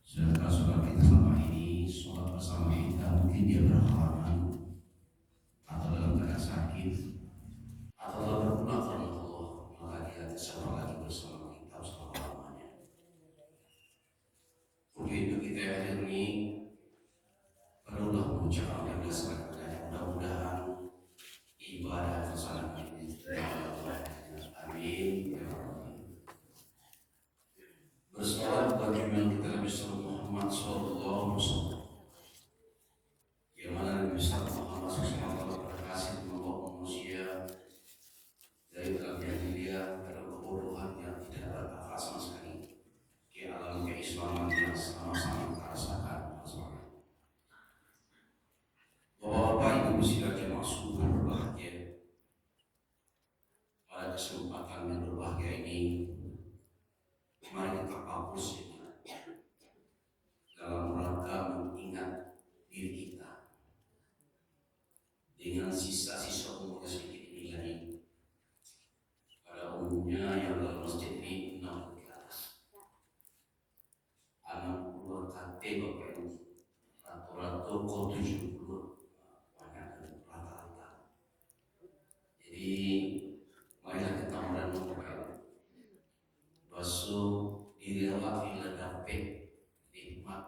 Sedangkan sholat kita selama ini, sholat bersama kita mungkin dia berhalangan atau dalam keadaan sakit atau dalam berguna karena Allah, maka dia tidak lagi bersama kita selama-lamanya. Untuk itu kita hadir ini perlulah mengucapkan yang berdasarkan mudah-mudahan ibadah bersama ini. Amin. Bersalawat bagi Nabi kita Nabi Muhammad Sallallahu Alaihi Wasallam, yang mana Nabi Muhammad SAW berhasil membawa manusia dari dalam jahiliyah dalam kebodohan yang tidak berakal sama sekali ke alam keislaman yang sama-sama kita rasakan. Bapak-bapak, ibu sidang jemaah subuh berbahagia, pada kesempatan yang berbahagia ini mari kita fokus dalam rangka mengingat diri kita dengan sisa-sisa umur sedikit ini lagi. Pada umumnya yang dalam masjid ini 60 ke atas, 60 KT Bapak Ibu, rata-rata kau 70 banyak rata-rata. Jadi marilah kita merenung Bapak Ibu, basuh diri awak bila dapat nikmat,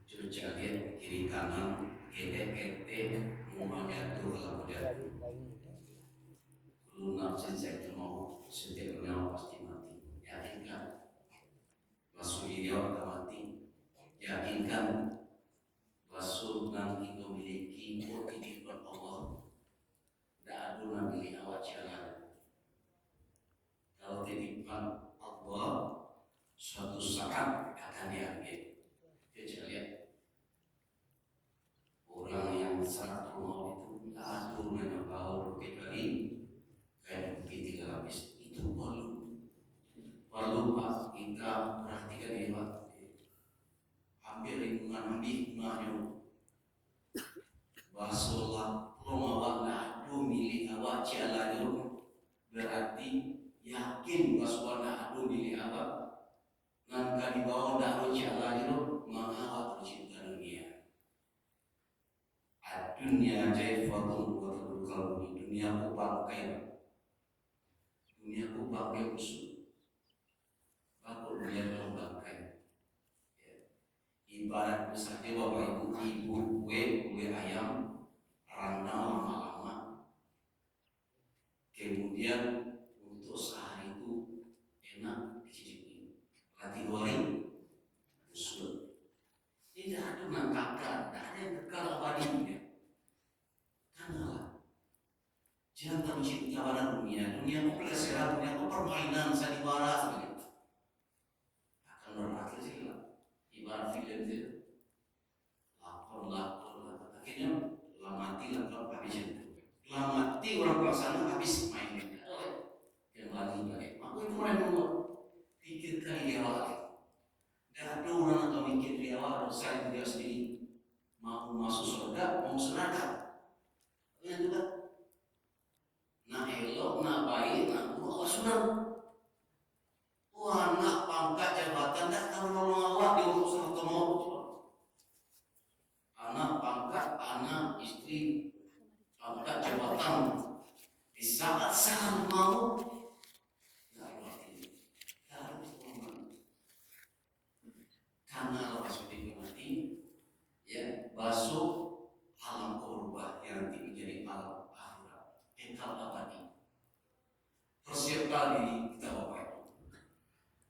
cuci lihat kiri kanan, kete mau jatuh kalau jatuh. Lu nafsin saya itu mau setiap nyawa pasti mati. Yakinkan basuh diri awak mati. Yakinkan basuh nang itu memiliki kehidupan Allah. Tidak ada nang milik awak jalan. Kalau titipan Allah suatu saat akan diambil. Kita lihat orang yang sangat rumah itu tidak ada yang tahu kecuali kayak tiga lapis itu perlu Pak kita perhatikan ya Pak. Hampir lingkungan hikmahnya basuhlah rumah awak milik awak jalan berarti yakin basuhlah milik awak nangka di bawah daru jalan mengawat tercipta dunia. Dunia jaifatun wa tadul dunia ku bangkai, dunia ku bangkai musuh, aku dunia ku bangkai. Ibarat misalnya bapak ibu kue ayam randang lama-lama, kemudian untuk sehari itu enak dicicipi, nanti goreng busuk. Tidak ada yang kakak, tidak ada yang kekal abadinya. Karena jangan mencipta pada dunia itu pelesiran, dunia itu permainan sandiwara sebenarnya. Akan berakhir sila, ibarat film itu. Lapor, akhirnya lamati habis itu. Lamati orang pelaksana habis main. Yang lagi balik. Maka itu orang mau pikirkan dia awal. Tidak ada orang atau mikir dia awal, saya dia sendiri mau masuk surga, mau neraka. Yang juga. Nak elok, nak baik, nak buruk, awas sudah. Wah, nak pangkat jabatan, dah tahu nolong awak di urus atau mau. Anak pangkat, anak istri, pangkat jabatan. Di saat mau, karena lepas mati, ya basuh alam korban yang nanti menjadi alam akhirat, kekal abadi. Persiapkan diri kita Bapak Ibu.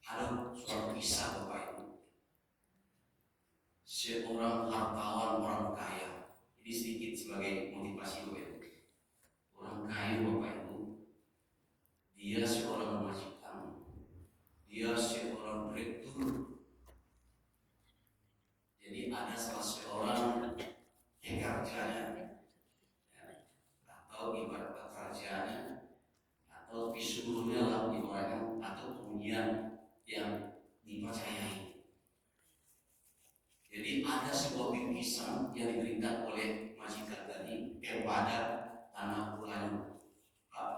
Ada suatu kisah Bapak Ibu. Seorang hartawan, orang kaya. Ini sedikit sebagai motivasi Bapak Ibu. Orang kaya Bapak Ibu, dia seorang majikan, dia seorang direktur. Jadi ada salah seorang pekerjanya, atau ibarat pekerjaannya, atau visualnya lah ibaratnya, atau kemudian yang dipercayai. Jadi ada sebuah bingkisan yang diberikan oleh majikan tadi kepada anak buahnya. Pak,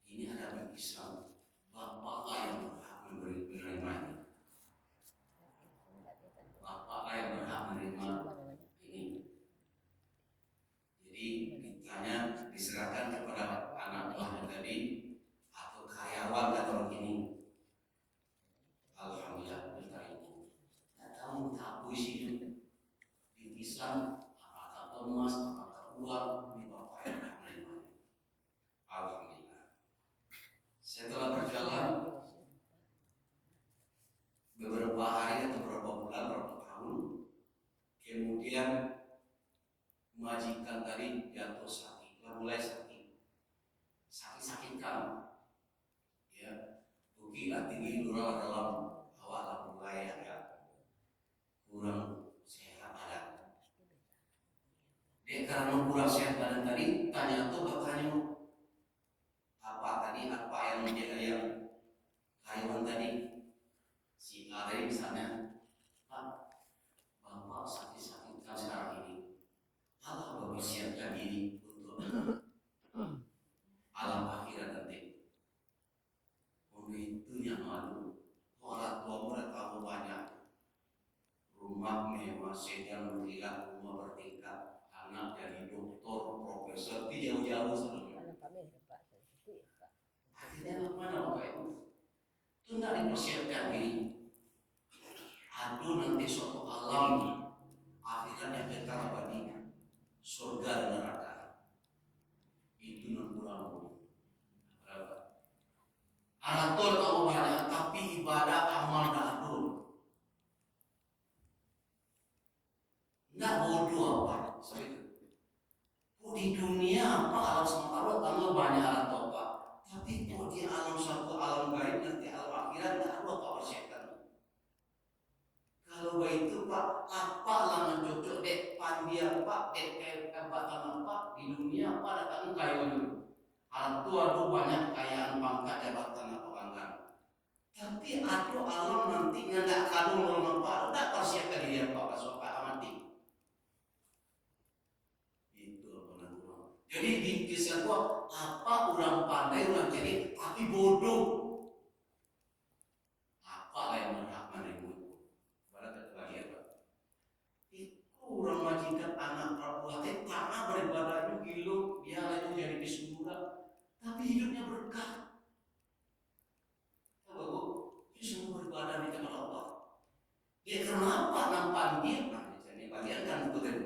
ini ada bingkisan, bapaklah yang berhak menerima ini. kurang sehat badan. Dia karena kurang sehat badan tadi, tanya tuh katanya apa tadi, apa yang dia yang karyawan tadi, si A tadi misalnya, Pak, Bapak sakit-sakit kan sekarang ini, Allah mempersiapkan diri untuk alam akhirat nanti. Itu yang malu. Orang tua udah tahu banyak, rumah mewah, sedan berkilat, rumah bertingkat, anak jadi doktor, profesor, di jauh-jauh sebelumnya. Akhirnya mana Bapak Ibu? Itu tidak dipersiapkan diri. Aduh nanti suatu alam akhirnya kekal abadi, surga dan neraka. Itu non kurang. Atur tahu banyak, tapi ibadah amal tak atur. Nggak bodoh apa? Di dunia apa alam semesta tambah banyak alam toba, tapi di alam satu alam gaib nanti alam akhirat tak ada apa persiapan. Kalau begitu Pak, apa lah cocok dek pandia Pak, dek jabatan Pak di dunia Pak datang kayu dulu. Alam tua tuh banyak kekayaan pangkat jabatan apa bangga. Tapi ada alam nantinya tidak kalau orang Pak, tak persiapkan diri Pak pas Pak mati. Jadi di kisah gua apa orang pandai orang jadi tapi bodoh. Apa yang berhak menerima? Pada kebahagiaan Pak. Itu orang majikan anak Prabu hati tanah beribadah gilo dia lagi jadi bismillah. Tapi hidupnya berkah. Tahu Bu? Dia semua beribadah di tempat Allah. Dia kenapa nampak dia? Nah, jadi bagian kan itu tadi.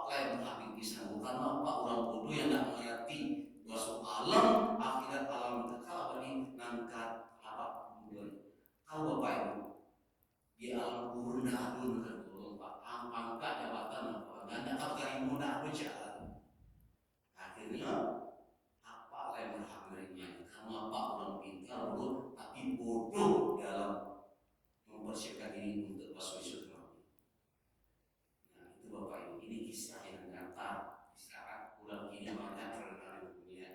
Yang berhak bisa bukan apa orang bodoh yang tidak mengerti bahwa alam akhirat alam kekal abadi nangkat apa kemudian tahu Bapak Ibu di alam kubur tidak ada negara turun Pak angkat jabatan apa dan tak kali muda ada jalan akhirnya apa yang berhak menerima karena apa orang pintar bodoh tapi bodoh dalam mempersiapkan diri untuk masuk surga. Nah itu Bapak Ibu ini kisah yang nyata sekarang ulang ini banyak terkenal di dunia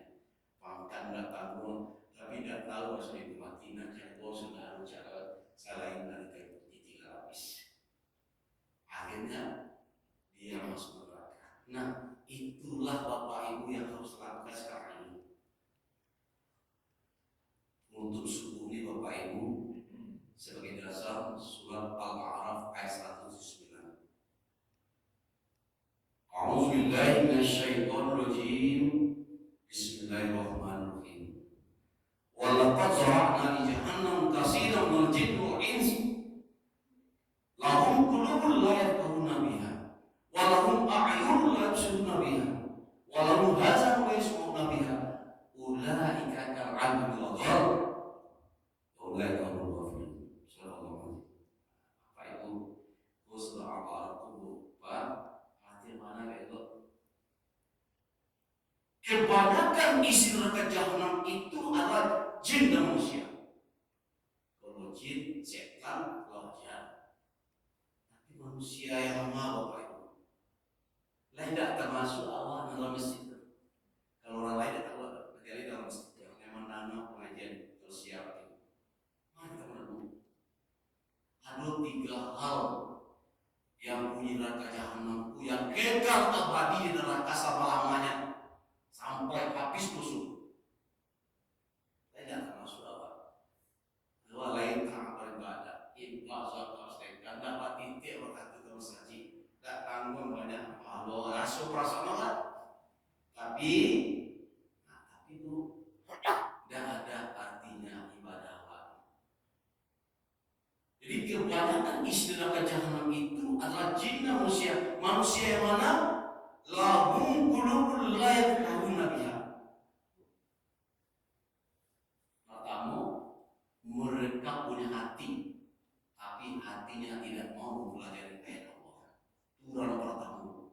pangkat nggak tanggung tapi tidak tahu maksudnya itu mati nanti bos sudah harus cara selain dari kayu tiga lapis akhirnya dia masuk neraka. Nah itulah Bapak Ibu yang harus lakukan sekarang ini untuk subuh ini Bapak Ibu sebagai dasar surat Al-A'raf ayat 109. A'udzu billahi minasyaitonir rajim. Bismillahirrahmanirrahim. Wa laqad zara'na li jahannam katsiran minal jinni wal insi lahum qulubun la yafqahuna biha wa lahum a'yunun la yubsiruna biha wa lahum adhanun la yasma'una biha ulaika kal-'an'ami wal ghal wa ulaika humul ghafilun. Subhanallah. Apa itu? Surah Al-A'raf Pak kebanyakan isi neraka jahanam itu adalah jin dan manusia. Kalau jin, setan, wajar. Tapi manusia yang lemah Bapak Ibu. Lain tidak termasuk awal dalam masjid. Kalau orang lain tidak tahu, kecuali dalam masjid yang menanam pengajian terus siapa itu. Mari kita merenung. Ada 3 hal yang punya neraka jahanam yang kekal abadi di neraka selama-lamanya. Sampai habis musuh. Tidak termasuk apa. Dua lain tak beribadah. Infak, zakat, sedekah, dapat titik berkata ke masjid. Tak tanggung banyak Allah rasa perasaan lah. Tapi itu tidak ada artinya ibadah lagi. Jadi kebanyakan istilah jahanam itu adalah jin dan manusia. Manusia yang mana? Lahum qulubun la yafqahuna biha. Pertama, mereka punya hati, tapi hatinya tidak mau mempelajari ayat Allah. Itu orang pertama.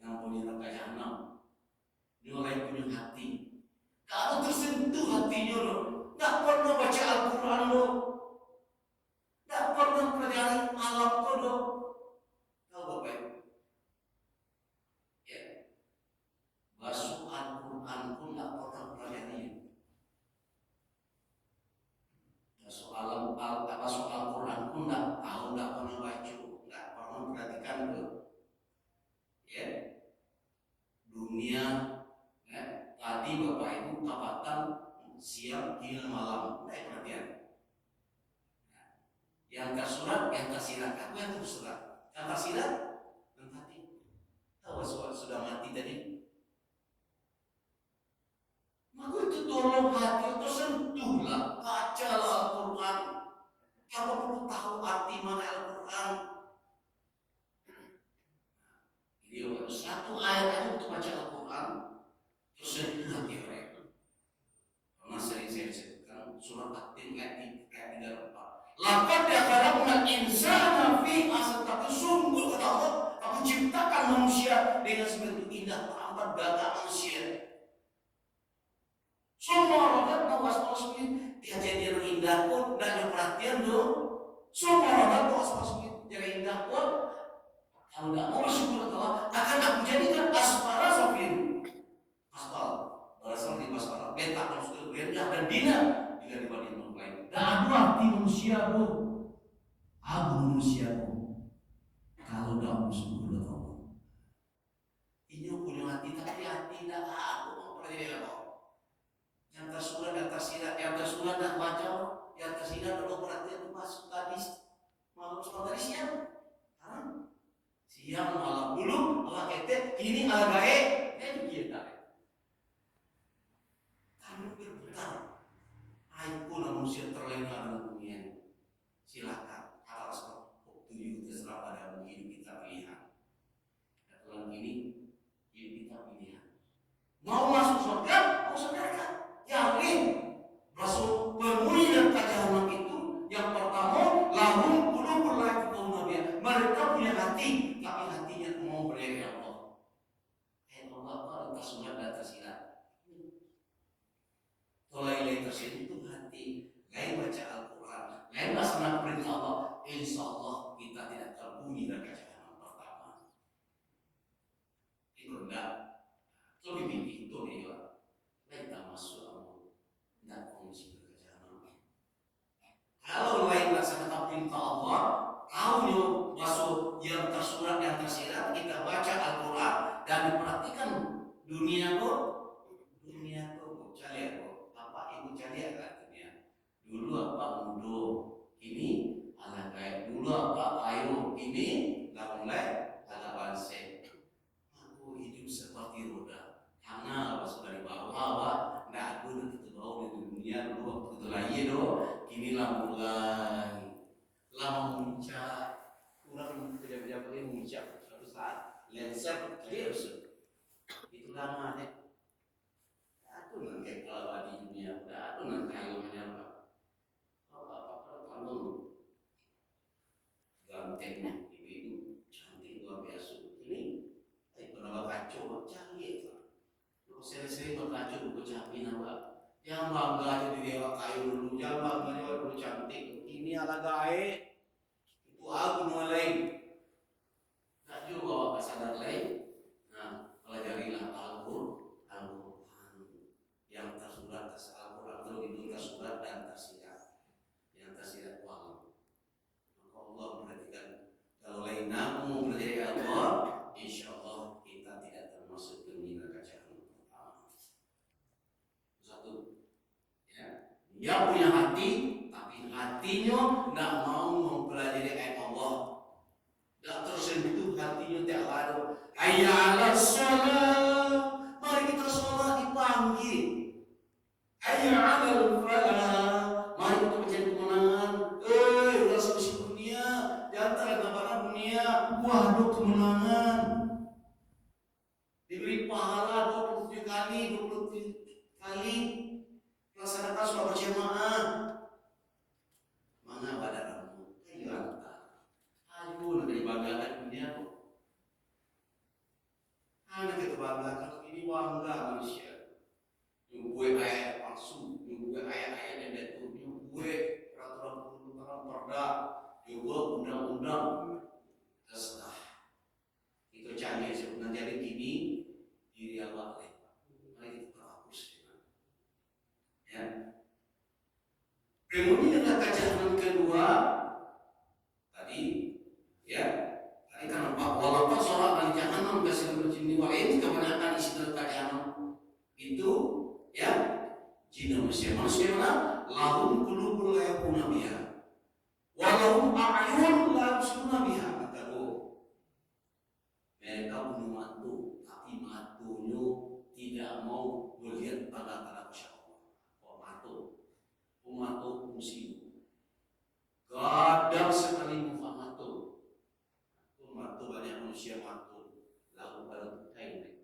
Yang punya neraka jahanam, dia punya hati. Kalau tersentuh hatinya loh, nggak pernah baca Al-Quran loh, nggak pernah pelajari alam Yang tersurat, yang tersirat. Aku yang tersurat. Yang tersirat, yang mati. Tahu sudah mati tadi. Maka itu tolong hati itu sentuhlah, bacalah Al-Quran. Kamu perlu tahu arti mana Al-Quran. Jadi satu ayat aja untuk baca Al-Quran, terus sentuh hati mereka. Karena sering saya sebutkan surat At-Tin ayat 34. Laqad khalaqnal insana fi ahsani, sungguh kata Allah, aku ciptakan manusia dengan sebegitu indah, teramat gagah manusia. Semua orang tahu asal-asalnya dia jadi yang indah pun tidak ada perhatian dong. Semua orang tahu asal-asalnya jadi indah pun kalau tidak mau bersyukur Allah akan aku jadikan asmara sofin. Asal berasal di masalah beta kalau sudah berendah dan dina jika dibanding orang lain. Dan aku arti manusia bro. Aku manusia bro. Kalau tidak bersyukur Allah. Ini punya hati tapi hati tidak aku mau percaya Allah. Yang tersurat dan tersirat, yang tersurat dan baca, yang tersirat kalau perhatian masuk tadi malam sholat tadi siang, siang malam dulu, ala ketek, ini ala gae, kita. Kami berputar, aku manusia terlena dengan dunia. Silakan, atas waktu terserah pada hidup kita pilihan. Dan dalam ini hidup kita pilihan. Mau masuk surga, mau surga. Yakin Rasul penghuni dan jahanam itu yang pertama lahum qulubun la yafqahuna biha. Mereka punya hati tapi hatinya mau berdiri Allah. Allah tersurat dan tersirat. Tolai tersentuh hati, lain baca Al-Quran, lain laksana perintah Allah. Insya Allah kita tidak terbunyi dari jahanam pertama. Itu enggak lebih tinggi itu dia. Kita masuk tidak fungsi berkejaman. Kalau lain laksanakan perintah Allah, tahu masuk yang tersurat yang tersirat, kita baca Al-Quran dan diperhatikan dunia kok cari apa ibu cari agak dunia. Dulu apa mudo, ini ala kayak dulu apa ayo, ini dah mulai agak banse. Aku hidup seperti roda, karena sudah di bawah nggak aku itu bau di dunia dulu waktu itu lagi kini lah mulai lama muncak kurang kerja pakai muncak suatu saat lenser clear itu lama deh. Aku nanti kalau di dunia aku nanti kayunya apa kalau gantengnya ini cantik luar biasa ini berapa kacau canggih. Sering-sering berkaca buku cantik nama. Yang bangga jadi dewa kayu dulu, yang bangga dewa dulu cantik. Ini ala gae, itu aku mulai. Nak juga bawa sadar lain. Nah, pelajarilah Al-Quran yang tersurat Al-Quran itu tersurat dan tersirat. Yang tersirat wal. Maka Allah memperhatikan kalau lain namu belajar Allah, insya Allah kita tidak termasuk dunia kaca. Dia punya hati, tapi hatinya tidak mau mempelajari ayat Allah. Tidak tersentuh hatinya tiap hari. Hayya 'alas shalah, mari kita sholat dipanggil. Hayya 'alal falah, mari kita mencari kemenangan. Rasa masih dunia, jangan terhadap dunia. Waduh kemenangan. Diberi pahala 27 kali, 27 kali. Laksanakan sholat berjamaah. Mana pada kamu? Ayo angkat. Ayo nanti dibanggakan dunia. Anak kita banggakan ini bangga manusia. Nyubuh ayat palsu, nyubuh ayat-ayat yang betul, nyubuh peraturan perda, nyubuh undang-undang. Terserah. Itu canggih sebenarnya jadi ini diri Allah. Mari kita hapus. Ya. Kemudian kajian kedua tadi, ya, tadi kan walaupun sholat dan jahanam kasih berjini wa'id kebanyakan isi dalam jahanam itu, ya, jin manusia mana lahum qulubun la yaquluna biha, walahum a'yun la yubsiruna biha, kata Allah. Mereka punya mata, tapi matanya tidak mau melihat tanda-tanda kuasa Allah. Mata fungsi. Kadang sekali muka mata. Mata banyak manusia mata. Lalu kalau tukai.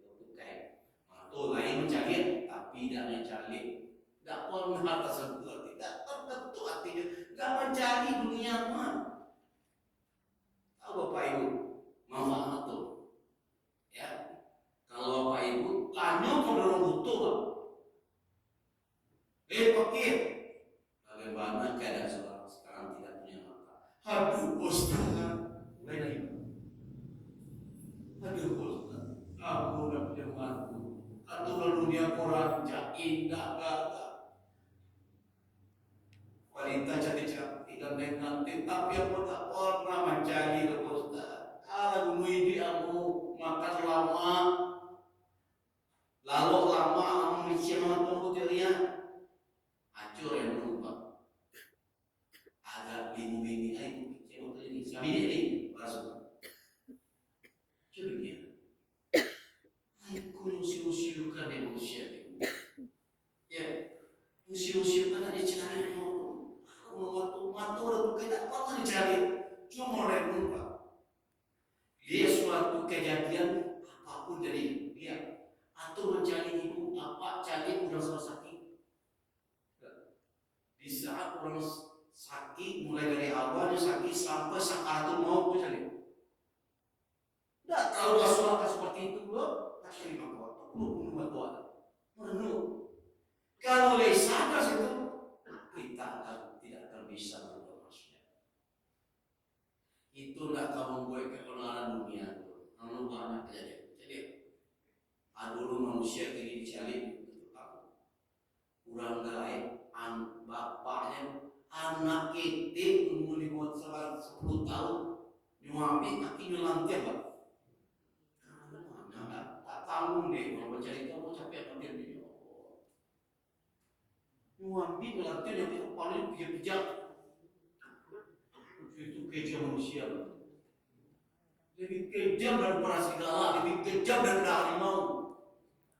Mata lain mencari, tapi tidak mencari. Tidak pernah tersentuh, tidak terbentuk hatinya. Tidak mencari dunia Tuhan. Tahu Bapak Ibu, manfaat mata. Ya, kalau Bapak Ibu tanya kepada orang butuh, fakir, bagaimana keadaan seorang sekarang tidak punya mata? Aduh Ustaz, lagi. Aduh Ustaz, aku udah punya mata. Aturan dunia koran indah gagah. Wanita cantik-cantik dan cantik, tapi aku tak pernah mencari Ustaz. Kalau ini aku makan lama, lalu lama aku mencium tunggu dia, hancur yang berubah. Agak bingung-bingung itu kecewa ini, kami ini masuk. Curiga. Aku usil-usilkan manusia ini. Ya, usil-usilkan aja cari mata orang kita apa dicari, cuma orang lupa. Dia suatu kejadian apapun dari dia, atau mencari ibu apa cari orang sakit. Di saat orang sakit, mulai dari awalnya sakit sampai sakaratul maut misalnya. Tidak tahu suara seperti itu loh, kasih makhluk, bunuh makhluk, merenung. Kalau lesan itu kita akan tidak akan bisa berbuat manusia. Itulah kamu buat kebenaran dunia itu. Lalu banyak kejadian. Jadi, dulu manusia ini dicari untuk kamu. Kurang gaib, bapaknya anak kita umur 10 tahun nyuami kaki nyelantia Pak. Tak tanggung deh kalau mencari kamu capek ambil dia. Nyuami nyelantia yang paling bijak. Itu kejam manusia. Lebih kejam daripada serigala, lebih kejam daripada harimau.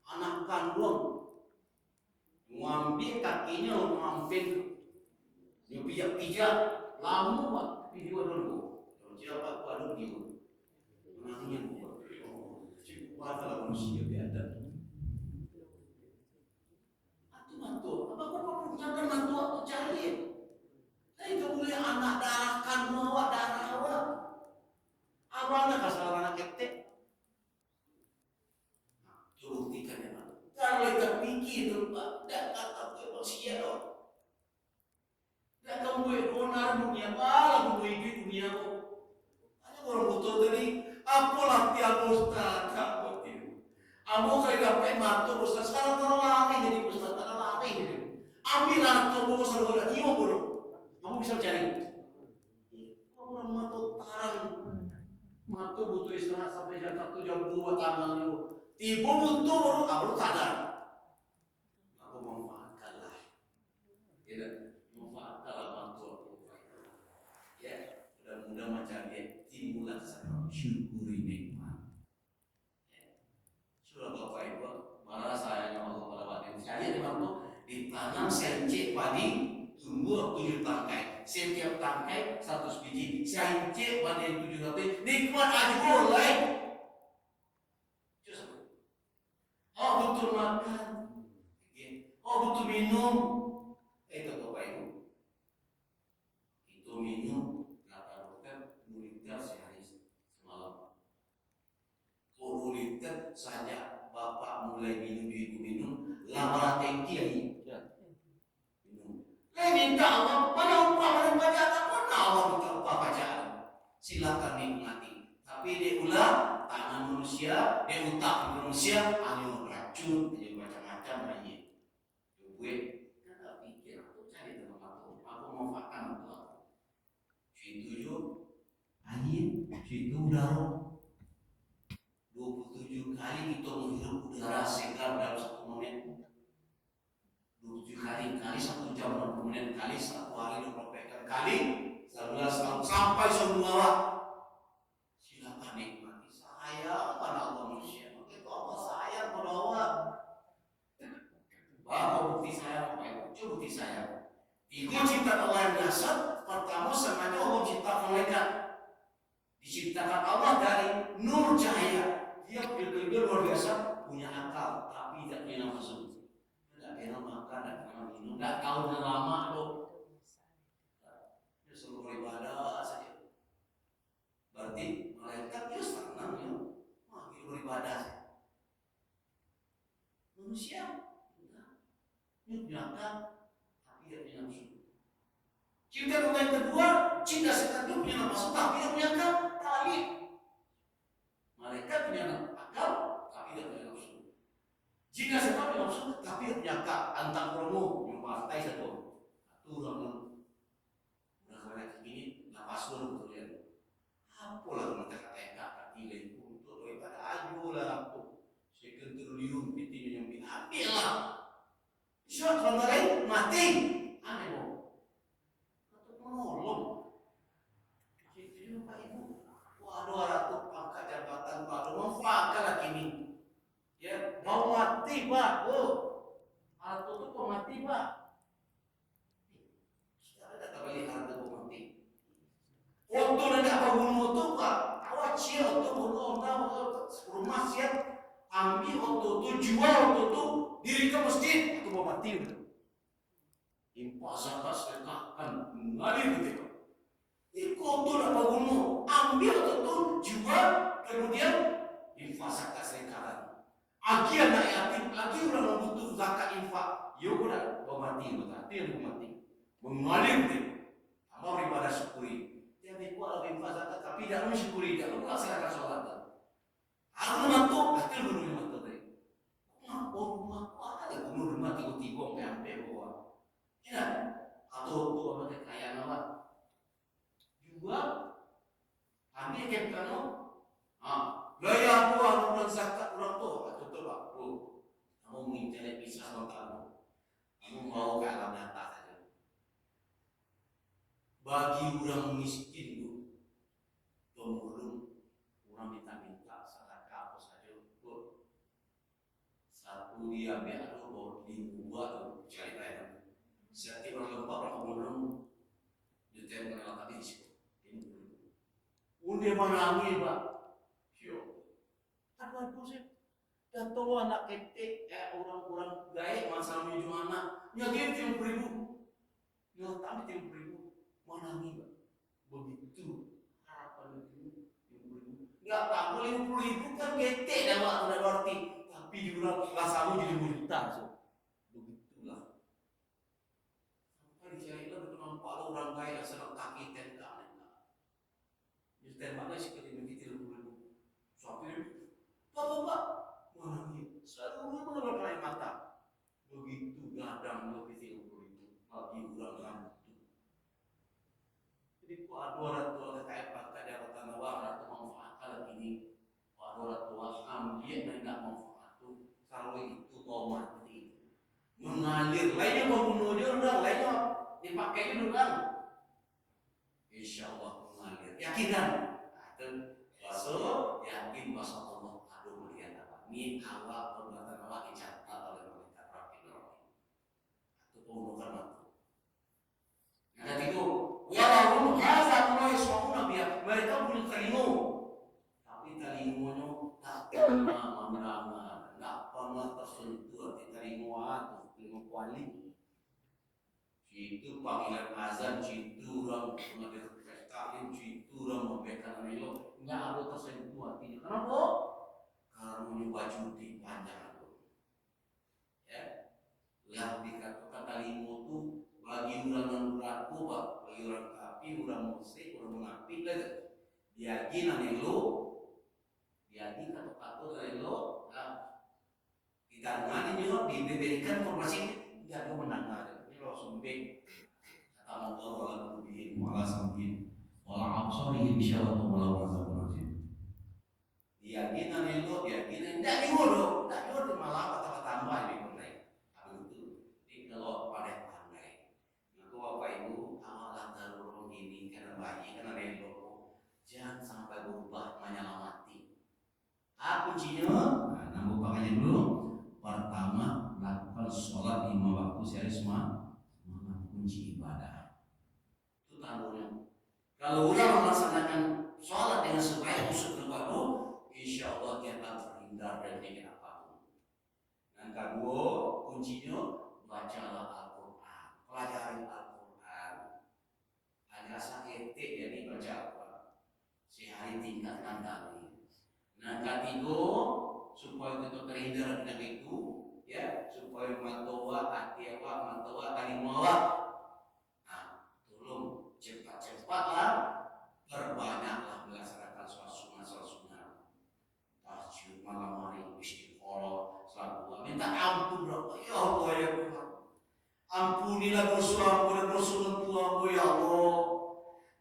Anak kandung mengambil kakinya, mengambil dia pijak-pijak lama Pak, video dulu. Siapa Pak dulu dia? Menangnya Pak. Cukup adalah manusia biadab. Itu mantu. Apa kau jangan mantu aku cari? Itu boleh anak darah kandung awak, darah awak. Awalnya kasar anak ketek. Buktikan ya Pak. Kalau kita pikir itu Pak, tidak kata manusia dong. Dan kamu onar dunia malah kamu hidup dunia kok. Hanya orang butuh tadi. Apa latihan Ustaz? Kamu itu. Kamu kali dapat matu Ustaz. Sekarang kalau lari jadi Ustaz, kalau lari jadi. Ambil atau kamu serba lagi mau bodoh. Kamu bisa cari. Kamu orang matu tarang. Matu butuh istirahat sampai jam 1 jam 2 tangan itu. Tiba butuh baru sadar. Aku manfaatkanlah. Tidak. Mudah mencari timbullah sama syukuri nikmat. Sudah Bapak Ibu, malah sayangnya Allah pada batin saya di waktu ditanam sencik padi tumbuh 7 tangkai, setiap tangkai 100 biji, sencik padi 7 tangkai, nikmat aja boleh. Oh butuh makan, oh butuh minum, itu Bapak Ibu, itu minum. Liter saja Bapak mulai minum, ibu minum 8 tangki lagi minum. Minta Allah, mana upah, mana pajak, mana Allah minta upah pajak. Silakan nikmati. Tapi dia ulang tangan manusia, dia utak manusia, anu racun, dia macam-macam lagi. Gue kata pikir aku cari tempat aku mau makan apa? Situ yuk angin, situ udara. 27 kali kita menghirup udara segar dalam 1 menit. 27 kali 1 jam 60 menit kali 1 hari 24 kali 11 tahun sampai Diciptakan Allah dari nur cahaya. Dia luar biasa, punya akal, tapi tidak punya nafsu. Tidak pernah makan, tidak pernah minum, tidak tahu lama loh. Dia selalu beribadah saja. Berarti malaikat dia senang ya, dia beribadah saja. Manusia, dia punya akal, tapi tidak punya nafsu. Cinta yang kedua, cinta setan itu punya nafsu, tapi tidak punya akal. Kali malaikat punya akal, tapi tidak punya nafsu. Jika setan punya nafsu, tapi tidak punya akal. Antang promo yang partai satu, orang udah kayak gini, nafas dulu betul ya. Apalah kata-kata pilih untuk daripada ajulah aku. Second triliun pitinya yang diambil lah. Siapa orang lain mati, aneh loh. Menolong. Jadi Bapak Ibu, waduh ratu pangkat jabatan waduh manfaatkan lagi ini. Ya, mau mati Pak. Oh, ratu itu mau mati Pak. Sudah ada tak balik ratu mau mati. Waktu nak bangun tu Pak, awak cia tu bangun rumah siap ambil waktu tu jual waktu tu diri ke masjid tu mau mati. Impas zakat sedekahkan mengalir gitu. Ikut tu nak bangun, ambil tu jual, kemudian infak zakat sedekahkan. Agi anak yatim, agi orang membutuh zakat infak. Yo dah mati, berarti yang mati. Mengalir gitu. Tambah beribadah syukuri. Dia buat infak zakat tapi tidak mensyukuri, tidak melaksanakan sholat. Aku mantu, hati guru mantu tadi. Rumah ada guru rumah tiba-tiba sampai bawah. Ya, atau apa kekayaan apa? Juga ambil kepkano, gaya buah orang zakat orang tu, atau tu pak, kamu menginternet bisa kamu mau ke alam nyata saja. Bagi orang miskin tu, pemulung, orang minta zakat apa saja, satu dia ambil atau dibuat tu cari lain. Setiap orang lompat orang pemulung, dia tengok mengenal kaki di situ. Udah menangis Pak. Apa tu sih? Dah tahu anak ketek, orang-orang gaib masalah menuju anak. Nyagir 50.000. Nyok tapi 50.000. Menangis Pak. Begitu harapan itu 50.000. Enggak tahu 50.000 kan ketek dah Pak, sudah berarti. Tapi diulang rasamu jadi juta so. Begitulah. Sampai dicari lah nampak orang gaib yang sedang kaki tendang. Tembaknya seperti begitu dulu. Sampai Bapak menangis. Selalu mengeluarkan air mata. Begitu gadang begitu itu bagi orang itu. Jadi orang tua kayak pakai jabatan awal atau manfaatkan ini. Orang tua ambil dan tidak manfaat itu. Kalau itu mau mati, mengalir. Lainnya mau bunuh dia orang, lainnya dipakai dulu kan. Insya Allah mengalir. Yakin kan? Rasul yakin bahwa Allah aduh melihat apa ini awal perbuatan awal dicatat oleh malaikat Rahim atau pembunuhan waktu. Yang ketiga, walaupun hasa mulai semua biar mereka punya telinga, tapi telinganya tak pernah mendengar, tak pernah tersentuh di telinga atau telinga kuali. Itu panggilan azan, itu orang mengajar taklim, itu orang memberikan melo. Nggak ada tersentuh hatinya. Kenapa? Karena nyoba cuti panjang itu. Ya, yang dikatakan kalimat itu bagi orang berlaku, bagi orang kafir, orang musyrik, orang munafik lagi. Diyakin elo, diyakin kata-kata dari elo. Kita ngani juga diberikan informasi tidak ada mendengar. Ini langsung beng. Kata Allah wala tubihin wala samkin wala absarihim syawatu wala wazabun azim. Diyakinan itu, diyakinan tidak dihodoh, tidak dihodoh malah kata-kata tambah ini benar. Tapi itu, jadi kalau pandai-pandai, maka Bapak Ibu amalan darurun ini karena bayi, karena nelo, jangan sampai berubah menyelamati. Apa kuncinya? Nah, nambah pakainya dulu. Pertama, lakukan sholat 5 waktu sehari semua kunci ibadah. Itu tandanya. Kalau udah melaksanakan sholat dengan sebaik usul terbaru, insya Allah dia akan terhindar dari penyakit apapun. Yang kedua, kuncinya bacalah Al-Quran, pelajari Al-Quran. Ada sakit jadi baca Al-Quran. Sehari tingkatkan tadi. Yang ketiga, supaya kita terhindar dari penyakit itu, ya, supaya matawa, atiwa, matawa, talimawa. Nah, tolong cepat-cepatlah, perbanyaklah melaksanakan sholat sunnah. Tahajud malam hari, istighfar, salat dua, minta ampun berapa, ya Allah ya Tuhan. Ampunilah dosa-dosa dan dosa tuamu ya Allah.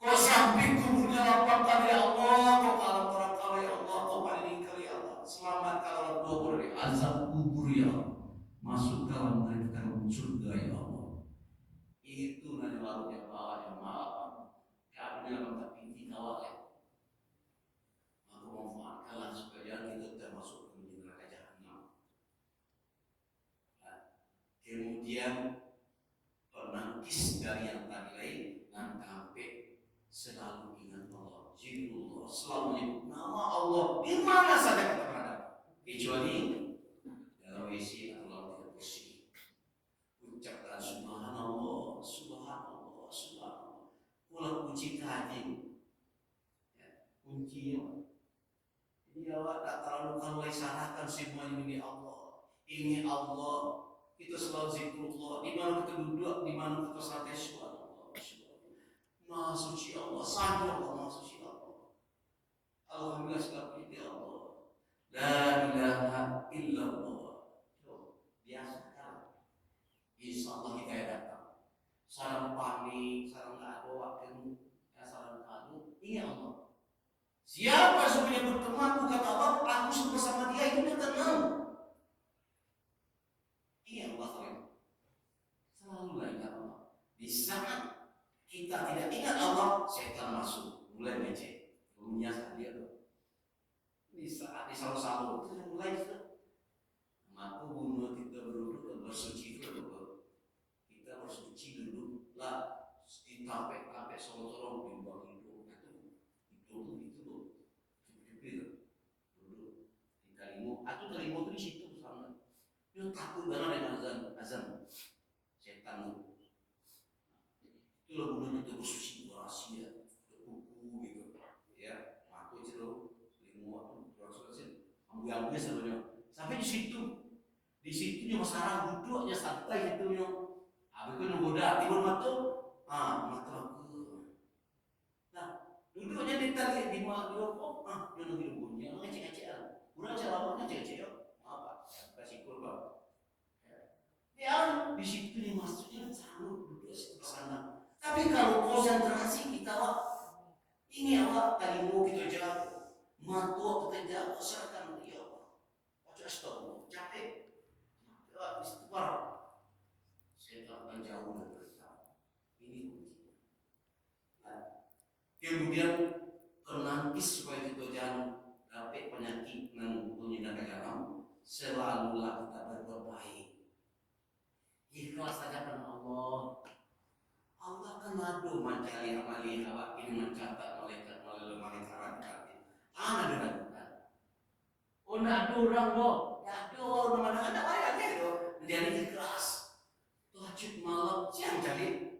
Kau samping kuburnya lapang kali ya Allah, kau alam neraka ya Allah, kau paling kali ya Allah. Selamatkanlah kubur dari azab kubur ya Allah. Masuk dalam surga ya Allah. Itu nanti baru yang maaf. Kami dalam tak pinti kawal ya. Maka memanfaatkanlah supaya kita termasuk ke neraka jahanam. Kemudian penangkis dari yang tadi lain dan sampai selalu ingat Allah, zikrullah, selalu menyebut nama Allah di mana saja kita berada, kecuali dalam WC atau dalam tempat bersih. Ucapkan subhanallah, subhanallah, subhanallah. Ulang kunci hati, kuncinya. Jadi awak tak terlalu kalau salahkan semuanya ini Allah. Ini Allah. Kita selalu zikrullah. Di mana kita duduk, di mana kita santai, subhanallah, subhanallah. Maha suci Allah, satu Allah, maha suci Allah. Alhamdulillah segala puji Allah. La ilaha illallah. Biasakan. Insya Allah hidayah datang. Sarang panik, sarang tak ada waktu, sarang kadu, ini Allah. Siapa sebenarnya berteman, kata Allah, aku bersama dia, itu dia tenang. Ini Allah selalu ingat Allah. Di saat kita tidak ingat Allah, setan masuk, mulai ngecek, menyiasat dia tuh. Di saat disalu-salu, itu mulai sudah. Maka bunuh kita berduduk bersuci dulu. Kita bersuci dulu lah. Ditapek-tapek sorong-sorong di bawah hidung itu dulu di kalimu. Atau kalimu itu di situ sama. Dia takut banget dengan azan setan itu. Itulah gunanya kita bersuci rahasia, berkuku gitu, ya. Aku itu lima waktu bersuci, ambil sebenarnya. Sampai di situ dia masalah duduknya santai itu yo. Aku kan ngoda tidur matu, mata aku. Nah, duduknya di tali di mana dia kok, dia nunggu bunyi, ngecek-ngecekan. Kurang cara ngecek-ngecek yo. Apa? Kasih kurban. Ya, di situ nih maksudnya selalu duduk ke sana. Tapi kalau konsentrasi kita ini awak tadi mau kita jaga, matu kita jaga, serahkan dia Allah. Ojo stop, capek, istighfar. Saya akan jauh dari kita. Ini kunci. Kemudian penangkis supaya kita jangan dapat penyakit yang punya dalam, selalulah kita berbuat baik. Ikhlas saja karena Allah. Allah kan madu mencari amali awak ini mencatat malaikat melalui malaikat. Ada ragukan. Oh nak ada orang doh. Ya ada orang mana ada ayatnya doh. Menjadi ikhlas. Tahajud malam siang jadi.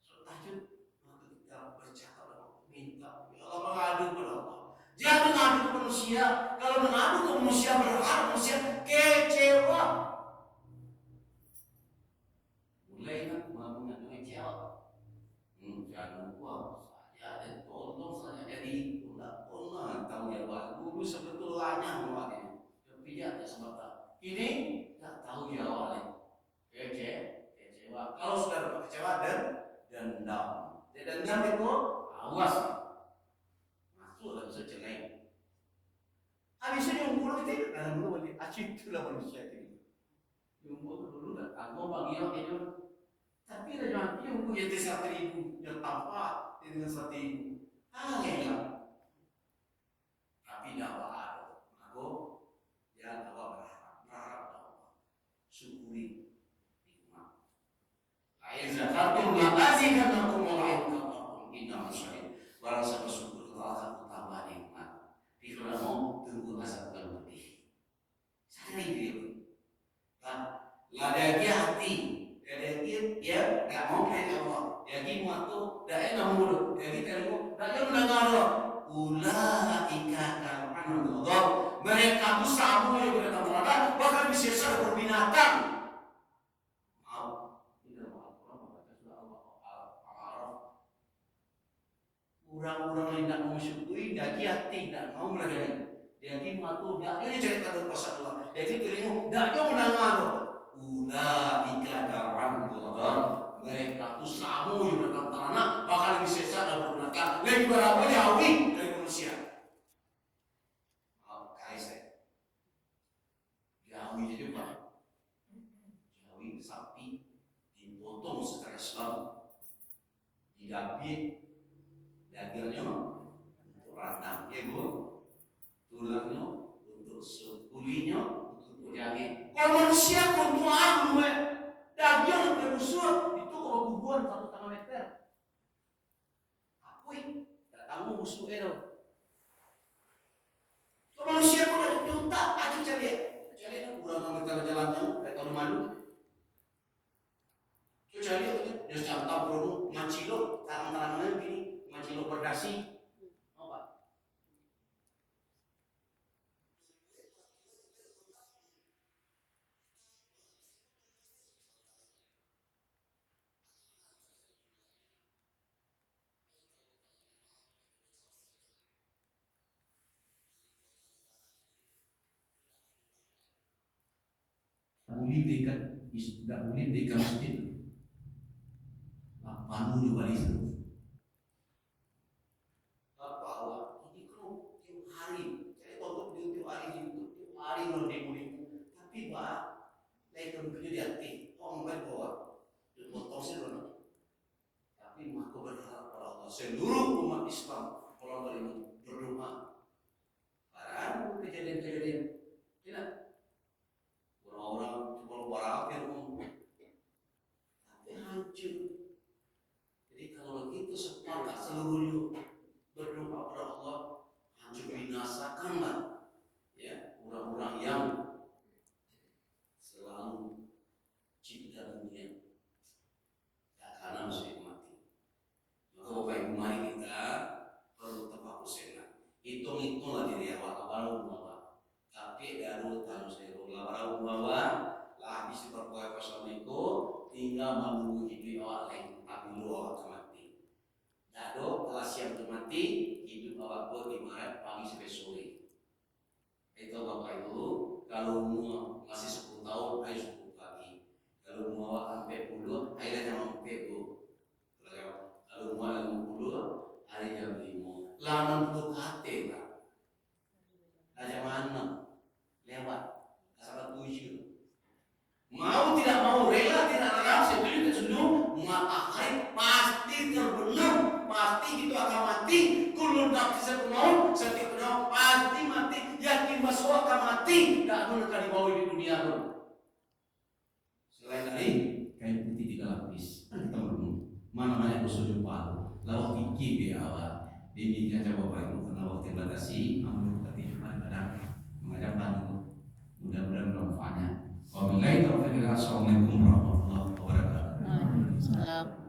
Tahajud maka kita bercakap minta. Ya Allah mengadu kepada Allah. Jangan mengadu ke manusia. Kalau mengadu ke manusia berharap manusia kecewa. Mulai nak mengadu kecewa. Jangan buat saya tolong saya jadi pula tahu ya Pak guru sebetulnya mewakili tapi ya semata ini tak tahu ya awalnya kecewa kalau sudah dapat kecewa dan dendam itu awas masuk dalam seceleng habisnya yang buruk itu dalam dulu bagi acik itulah manusia ini yang buruk dulu dah aku bagi yang itu tapi ada yang punya 1.000 yang tanpa dengan 1.000 ya tapi tidak ada aku yang berharap Allah syukuri nikmat ayat zakat yang mengatasi karena aku mau indah masyarakat barang siapa syukur Allah orang-orang yang tidak mau mensyukuri, dia hati tidak mau melayani. Dia matu, dia ini cerita dari pasal Allah. Jadi keliru, dia mendengar. Ulaika dawan Tuhan. Mereka itu samu di belakang tanah, bakal lebih sesat dan berpenakar. Lebih berapa jauhi dari manusia. Kaisar. Jauhi jadi apa? Jauhi sapi dipotong secara Islam, didabit, dagingnya untuk radang, ya bu, tulangnya untuk kulitnya untuk jahe. Kalau manusia kontuan, daging berbusuk itu kalau kubuan 1,5 meter. Aku tak tahu busuk itu. Kalau manusia pun ada juta, aja cari, cari kurang kita jalannya, kayak tahun malu. Cari dia cantam produk macilo, tarang-tarangnya begini, macilo berdasi. Tidak boleh dekat masjid. Panu di balik itu. Bahwa ini kalau tiap hari, saya tonton dia tiap hari orang demo. Tapi bah, lain kerja di hati. Orang berbawa, dia potong sih. Tapi maka berharap pada Allah seluruh umat Islam orang beriman berdoa. Barang kejadian-kejadian tidak orang-orang cuma berakhir tapi hancur. Jadi kalau begitu sepakat seluruhnya berdoa pada Allah, hancur binasakanlah ya orang-orang yang selalu cinta dunia. Tak karena masih mati. Maka Bapak Ibu mari kita perlu terpaku senang. Hitung-hitunglah diri awal-awal bahwa tapi daru tahu saya awal bahwa lah habis diperkuat pasal itu tinggal menunggu hidup awak lain tapi lu awak mati. Dado kelas yang mati hidup awak pun dimarahi pagi sampai sore. Itu Bapak Ibu, kalau mau masih 10 tahun ayo 10 pagi. Kalau mau awak sampai 10 ayo jangan sampai bu. Kalau mau 50 hari jam 5. Laman tu kate lah. Aja mana lewat asal 7. Mau tidak mau rela tidak rela setuju setuju matahari pasti terbenam, pasti itu akan mati. Kulun tak bisa mau setiap orang pasti mati. Yakin bahwa akan mati. Tak akan dibawa di dunia pun. Selain dari kain putih 3 lapis, kita merenung mana-mana yang bersuju palu. Lawak tinggi di awal. Demikian saja Bapak Ibu karena waktu yang batasi, namun kita kadang mengajak pandu. Mudah-mudahan bermanfaatnya. Wabillahi taufiq. Assalamualaikum warahmatullahi wabarakatuh. Waalaikumsalam.